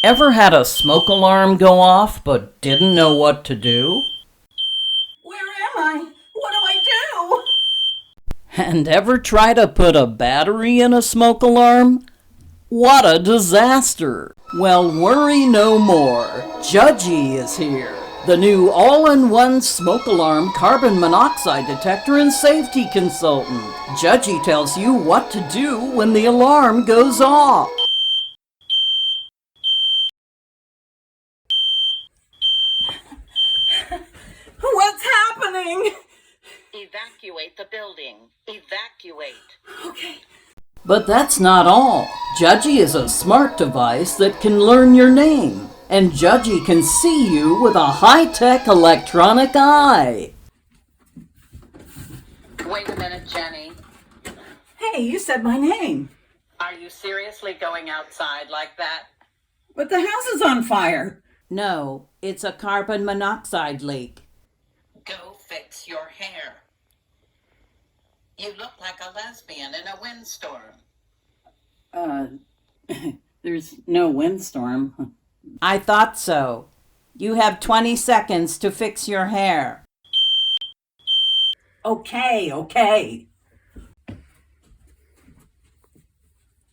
Ever had a smoke alarm go off but didn't know what to do? Where am I? What do I do? And ever try to put a battery in a smoke alarm? What a disaster! Well, worry no more. Judgey is here. The new all-in-one smoke alarm carbon monoxide detector and safety consultant. Judgey tells you what to do when the alarm goes off. What's happening? Evacuate the building. Evacuate. Okay. But that's not all. Judgey is a smart device that can learn your name. And Judgey can see you with a high-tech electronic eye. Wait a minute, Jenny. Hey, you said my name. Are you seriously going outside like that? But the house is on fire. No, it's a carbon monoxide leak. Go fix your hair. You look like a lesbian in a windstorm. There's no windstorm. I thought so. You have 20 seconds to fix your hair. Okay.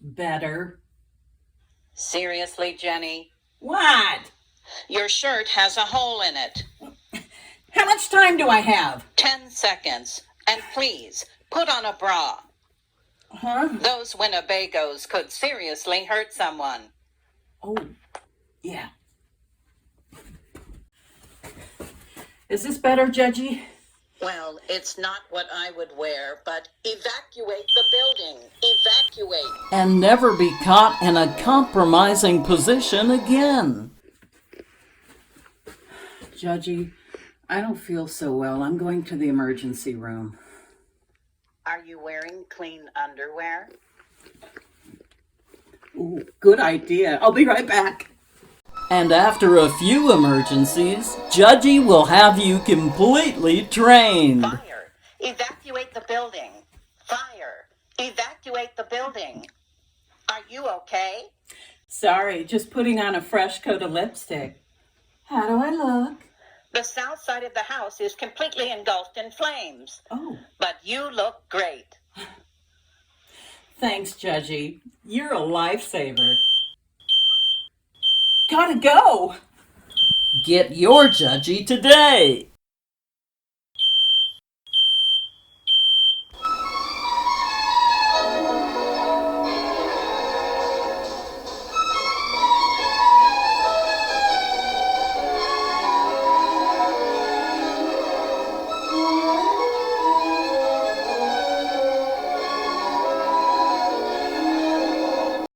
Better. Seriously, Jenny? What? Your shirt has a hole in it. How much time do I have? 10 seconds. And please, put on a bra. Huh? Those Winnebagos could seriously hurt someone. Oh, yeah. Is this better, Judgey? Well, it's not what I would wear, but evacuate the building. Evacuate. And never be caught in a compromising position again. Judgey, I don't feel so well. I'm going to the emergency room. Are you wearing clean underwear? Ooh, good idea. I'll be right back. And after a few emergencies, Judgey will have you completely trained. Fire! Evacuate the building! Fire! Evacuate the building! Are you okay? Sorry, just putting on a fresh coat of lipstick. How do I look? The south side of the house is completely engulfed in flames. Oh, But you look great. thanks, Judgey. You're a lifesaver. Gotta go. Get your Judgey today.